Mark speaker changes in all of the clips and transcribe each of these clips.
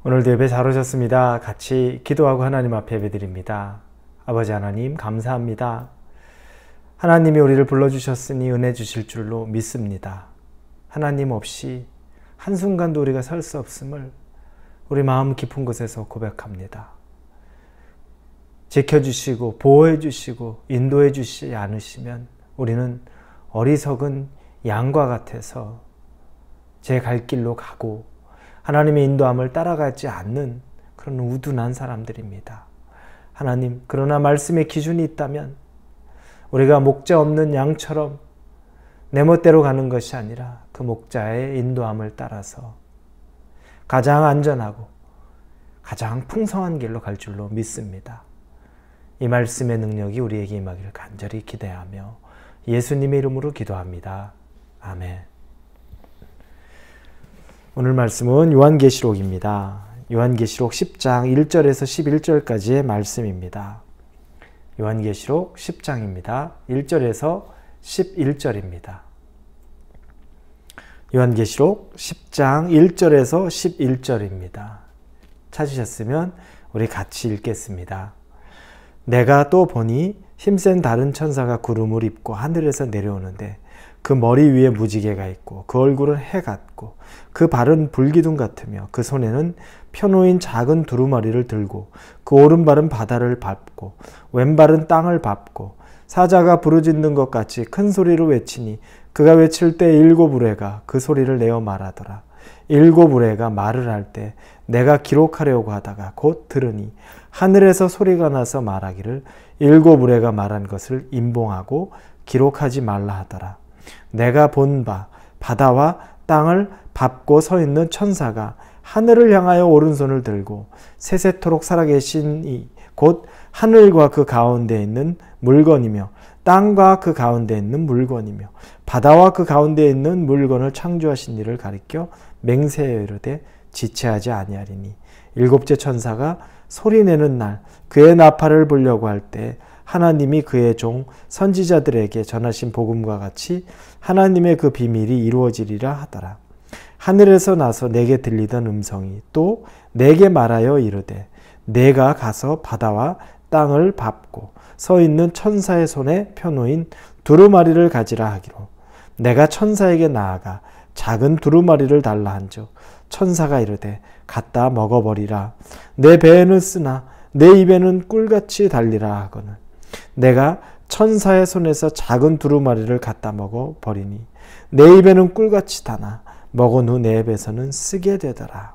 Speaker 1: 오늘도 예배 잘 오셨습니다. 같이 기도하고 하나님 앞에 예배드립니다. 아버지 하나님 감사합니다. 하나님이 우리를 불러주셨으니 은혜 주실 줄로 믿습니다. 하나님 없이 한순간도 우리가 살 수 없음을 우리 마음 깊은 곳에서 고백합니다. 지켜주시고 보호해주시고 인도해주시지 않으시면 우리는 어리석은 양과 같아서 제 갈 길로 가고 하나님의 인도함을 따라가지 않는 그런 우둔한 사람들입니다. 하나님, 그러나 말씀의 기준이 있다면 우리가 목자 없는 양처럼 내 멋대로 가는 것이 아니라 그 목자의 인도함을 따라서 가장 안전하고 가장 풍성한 길로 갈 줄로 믿습니다. 이 말씀의 능력이 우리에게 임하기를 간절히 기대하며 예수님의 이름으로 기도합니다. 아멘. 오늘 말씀은 요한계시록입니다. 요한계시록 10장 1절에서 11절까지의 말씀입니다. 요한계시록 10장입니다. 1절에서 11절입니다. 요한계시록 10장 1절에서 11절입니다. 찾으셨으면 우리 같이 읽겠습니다. 내가 또 보니 힘센 다른 천사가 구름을 입고 하늘에서 내려오는데 그 머리 위에 무지개가 있고 그 얼굴은 해 같고 그 발은 불기둥 같으며 그 손에는 펴놓인 작은 두루마리를 들고 그 오른발은 바다를 밟고 왼발은 땅을 밟고 사자가 부르짖는 것 같이 큰 소리로 외치니 그가 외칠 때 일곱 우레가 그 소리를 내어 말하더라. 일곱 우레가 말을 할 때 내가 기록하려고 하다가 곧 들으니 하늘에서 소리가 나서 말하기를 일곱 우레가 말한 것을 임봉하고 기록하지 말라 하더라. 내가 본 바 바다와 땅을 밟고 서 있는 천사가 하늘을 향하여 오른손을 들고 세세토록 살아계신 이 곧 하늘과 그 가운데 있는 물건이며 땅과 그 가운데 있는 물건이며 바다와 그 가운데 있는 물건을 창조하신 이를 가리켜 맹세하여 이르되 지체하지 아니하리니 일곱째 천사가 소리내는 날 그의 나팔을 불려고 할 때 하나님이 그의 종 선지자들에게 전하신 복음과 같이 하나님의 그 비밀이 이루어지리라 하더라. 하늘에서 나서 내게 들리던 음성이 또 내게 말하여 이르되 내가 가서 바다와 땅을 밟고 서 있는 천사의 손에 펴놓인 두루마리를 가지라 하기로 내가 천사에게 나아가 작은 두루마리를 달라 한즉 천사가 이르되 갖다 먹어버리라. 내 배에는 쓰나 내 입에는 꿀같이 달리라 하거늘 내가 천사의 손에서 작은 두루마리를 갖다 먹어버리니 내 입에는 꿀같이 다나 먹은 후 내 입에서는 쓰게 되더라.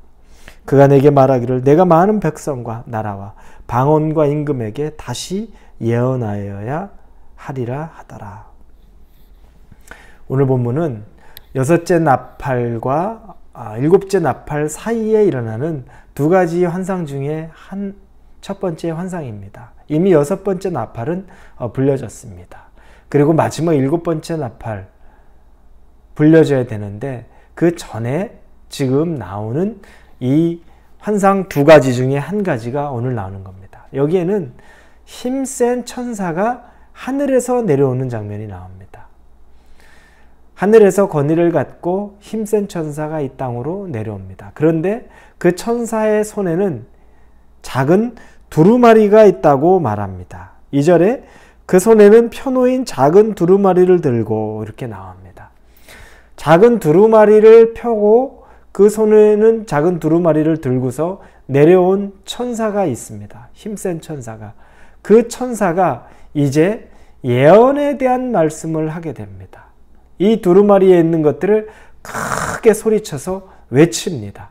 Speaker 1: 그가 내게 말하기를 내가 많은 백성과 나라와 방언과 임금에게 다시 예언하여야 하리라 하더라. 오늘 본문은 여섯째 나팔과 일곱째 나팔 사이에 일어나는 두 가지 환상 중에 첫 번째 환상입니다. 이미 여섯 번째 나팔은 불려졌습니다. 그리고 마지막 일곱 번째 나팔 불려져야 되는데 그 전에 지금 나오는 이 환상 두 가지 중에 한 가지가 오늘 나오는 겁니다. 여기에는 힘센 천사가 하늘에서 내려오는 장면이 나옵니다. 하늘에서 권위를 갖고 힘센 천사가 이 땅으로 내려옵니다. 그런데 그 천사의 손에는 작은 두루마리가 있다고 말합니다. 2절에 그 손에는 펴놓인 작은 두루마리를 들고 이렇게 나옵니다. 작은 두루마리를 펴고 그 손에는 작은 두루마리를 들고서 내려온 천사가 있습니다. 힘센 천사가. 그 천사가 이제 예언에 대한 말씀을 하게 됩니다. 이 두루마리에 있는 것들을 크게 소리쳐서 외칩니다.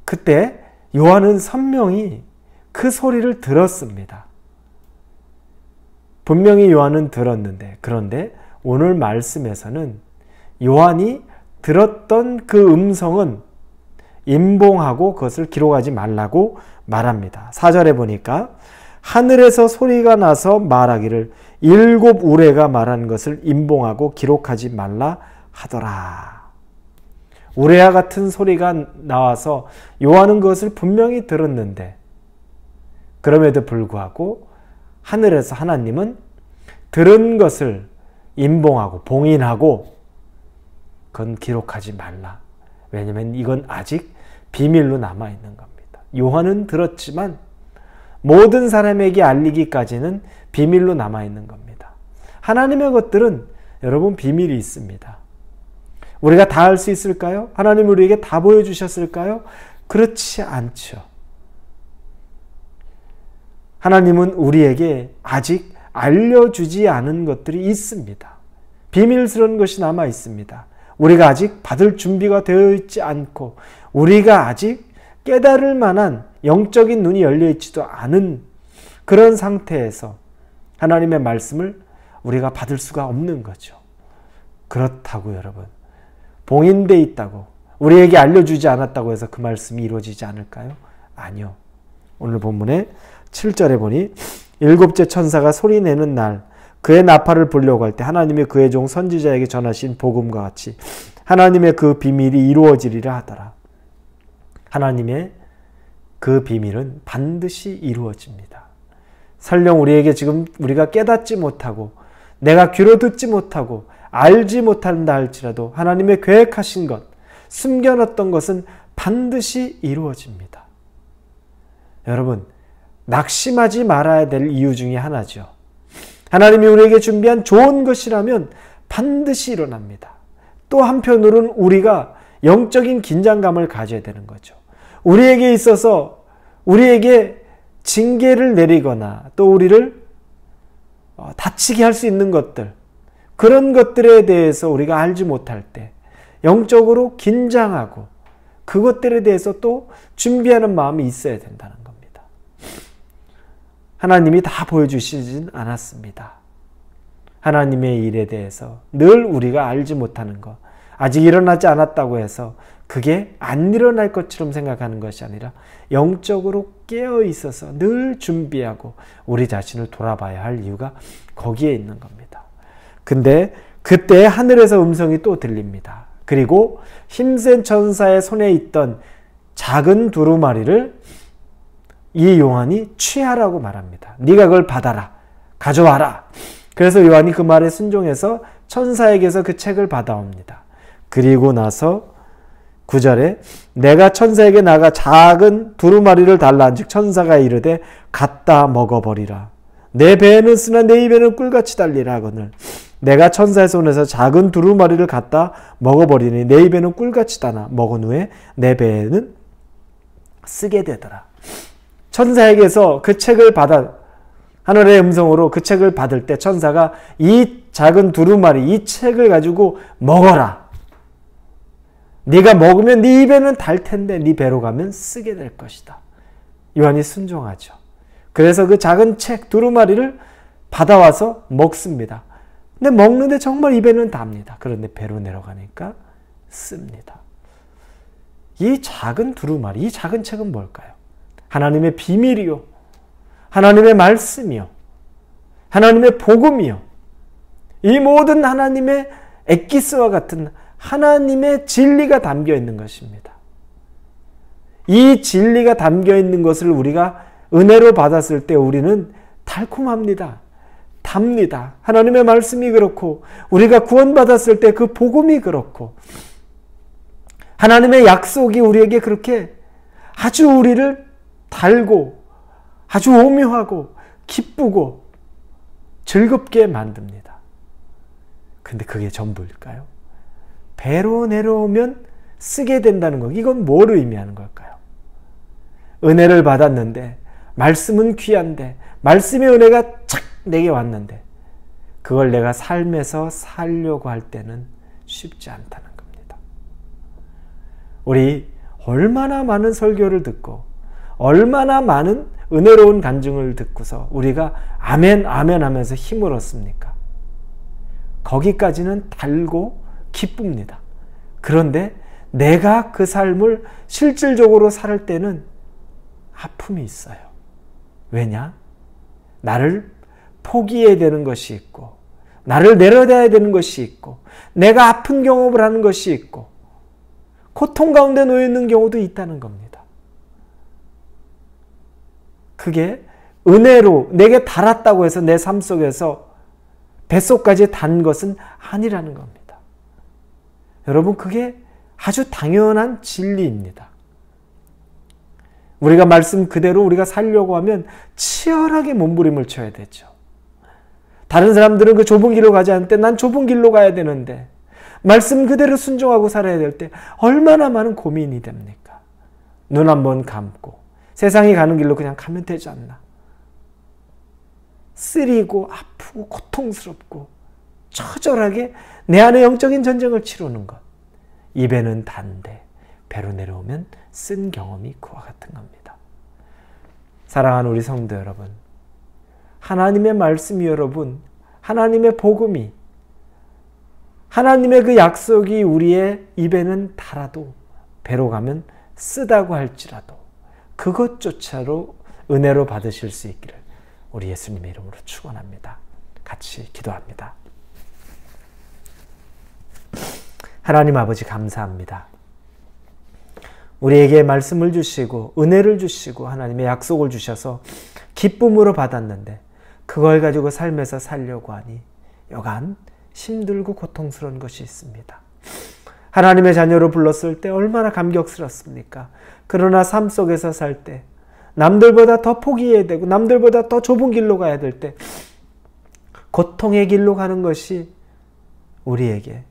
Speaker 1: 그때 요한은 선명히 그 소리를 들었습니다. 분명히 요한은 들었는데 그런데 오늘 말씀에서는 요한이 들었던 그 음성은 임봉하고 그것을 기록하지 말라고 말합니다. 4절에 보니까 하늘에서 소리가 나서 말하기를 일곱 우레가 말한 것을 임봉하고 기록하지 말라 하더라. 우레와 같은 소리가 나와서 요한은 그것을 분명히 들었는데 그럼에도 불구하고 하늘에서 하나님은 들은 것을 임봉하고 봉인하고 그건 기록하지 말라. 왜냐하면 이건 아직 비밀로 남아있는 겁니다. 요한은 들었지만 모든 사람에게 알리기까지는 비밀로 남아있는 겁니다. 하나님의 것들은 여러분 비밀이 있습니다. 우리가 다 알 수 있을까요? 하나님 우리에게 다 보여주셨을까요? 그렇지 않죠. 하나님은 우리에게 아직 알려주지 않은 것들이 있습니다. 비밀스러운 것이 남아 있습니다. 우리가 아직 받을 준비가 되어 있지 않고 우리가 아직 깨달을 만한 영적인 눈이 열려 있지도 않은 그런 상태에서 하나님의 말씀을 우리가 받을 수가 없는 거죠. 그렇다고 여러분, 봉인되어 있다고 우리에게 알려주지 않았다고 해서 그 말씀이 이루어지지 않을까요? 아니요. 오늘 본문에 7절에 보니 일곱째 천사가 소리내는 날 그의 나팔을 불려고 할 때 하나님이 그의 종 선지자에게 전하신 복음과 같이 하나님의 그 비밀이 이루어지리라 하더라. 하나님의 그 비밀은 반드시 이루어집니다. 설령 우리에게 지금 우리가 깨닫지 못하고 내가 귀로 듣지 못하고 알지 못한다 할지라도 하나님의 계획하신 것, 숨겨놨던 것은 반드시 이루어집니다. 여러분, 낙심하지 말아야 될 이유 중에 하나죠. 하나님이 우리에게 준비한 좋은 것이라면 반드시 일어납니다. 또 한편으로는 우리가 영적인 긴장감을 가져야 되는 거죠. 우리에게 있어서 우리에게 징계를 내리거나 또 우리를 다치게 할 수 있는 것들, 그런 것들에 대해서 우리가 알지 못할 때 영적으로 긴장하고 그것들에 대해서 또 준비하는 마음이 있어야 된다는 겁니다. 하나님이 다 보여주시진 않았습니다. 하나님의 일에 대해서 늘 우리가 알지 못하는 것, 아직 일어나지 않았다고 해서 그게 안 일어날 것처럼 생각하는 것이 아니라 영적으로 깨어 있어서 늘 준비하고 우리 자신을 돌아봐야 할 이유가 거기에 있는 겁니다. 근데 그때 하늘에서 음성이 또 들립니다. 그리고 힘센 천사의 손에 있던 작은 두루마리를 이 요한이 취하라고 말합니다. 네가 그걸 받아라. 가져와라. 그래서 요한이 그 말에 순종해서 천사에게서 그 책을 받아옵니다. 그리고 나서 9절에 내가 천사에게 나가 작은 두루마리를 달라 한즉 천사가 이르되 갖다 먹어버리라. 내 배에는 쓰나 내 입에는 꿀같이 달리라 하거늘 내가 천사의 손에서 작은 두루마리를 갖다 먹어버리니 내 입에는 꿀같이 다나 먹은 후에 내 배에는 쓰게 되더라. 천사에게서 그 책을 받아 하늘의 음성으로 그 책을 받을 때 천사가 이 작은 두루마리 이 책을 가지고 먹어라. 네가 먹으면 네 입에는 달 텐데 네 배로 가면 쓰게 될 것이다. 요한이 순종하죠. 그래서 그 작은 책 두루마리를 받아와서 먹습니다. 근데 먹는데 정말 입에는 답니다. 그런데 배로 내려가니까 씁니다. 이 작은 두루마리, 이 작은 책은 뭘까요? 하나님의 비밀이요. 하나님의 말씀이요. 하나님의 복음이요. 이 모든 하나님의 엑기스와 같은 하나님의 진리가 담겨 있는 것입니다. 이 진리가 담겨 있는 것을 우리가 은혜로 받았을 때 우리는 달콤합니다. 답니다. 하나님의 말씀이 그렇고 우리가 구원받았을 때 그 복음이 그렇고 하나님의 약속이 우리에게 그렇게 아주 우리를 달고 아주 오묘하고 기쁘고 즐겁게 만듭니다. 근데 그게 전부일까요? 배로 내려오면 쓰게 된다는 것, 이건 뭘 의미하는 걸까요? 은혜를 받았는데 말씀은 귀한데 말씀의 은혜가 착 내게 왔는데 그걸 내가 삶에서 살려고 할 때는 쉽지 않다는 겁니다. 우리 얼마나 많은 설교를 듣고 얼마나 많은 은혜로운 간증을 듣고서 우리가 아멘 아멘 하면서 힘을 얻습니까? 거기까지는 달고 기쁩니다. 그런데 내가 그 삶을 실질적으로 살 때는 아픔이 있어요. 왜냐? 나를 포기해야 되는 것이 있고 나를 내려놔야 되는 것이 있고 내가 아픈 경험을 하는 것이 있고 고통 가운데 놓여 있는 경우도 있다는 겁니다. 그게 은혜로 내게 달았다고 해서 내 삶 속에서 뱃속까지 단 것은 아니라는 겁니다. 여러분, 그게 아주 당연한 진리입니다. 우리가 말씀 그대로 우리가 살려고 하면 치열하게 몸부림을 쳐야 되죠. 다른 사람들은 그 좁은 길로 가지 않을 때 난 좁은 길로 가야 되는데 말씀 그대로 순종하고 살아야 될 때 얼마나 많은 고민이 됩니까? 눈 한번 감고 세상이 가는 길로 그냥 가면 되지 않나? 쓰리고 아프고 고통스럽고 처절하게 내 안에 영적인 전쟁을 치르는 것. 입에는 단데 배로 내려오면 쓴 경험이 그와 같은 겁니다. 사랑하는 우리 성도 여러분, 하나님의 말씀이 여러분, 하나님의 복음이, 하나님의 그 약속이 우리의 입에는 달아도 배로 가면 쓰다고 할지라도 그것조차로 은혜로 받으실 수 있기를 우리 예수님의 이름으로 축원합니다. 같이 기도합니다. 하나님 아버지 감사합니다. 우리에게 말씀을 주시고 은혜를 주시고 하나님의 약속을 주셔서 기쁨으로 받았는데 그걸 가지고 삶에서 살려고 하니 여간 힘들고 고통스러운 것이 있습니다. 하나님의 자녀로 불렀을 때 얼마나 감격스럽습니까? 그러나 삶 속에서 살 때 남들보다 더 포기해야 되고 남들보다 더 좁은 길로 가야 될 때 고통의 길로 가는 것이 우리에게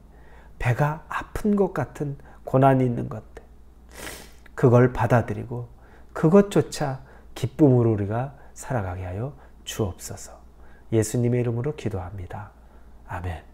Speaker 1: 배가 아픈 것 같은 고난이 있는 것들, 그걸 받아들이고 그것조차 기쁨으로 우리가 살아가게 하여 주옵소서. 예수님의 이름으로 기도합니다. 아멘.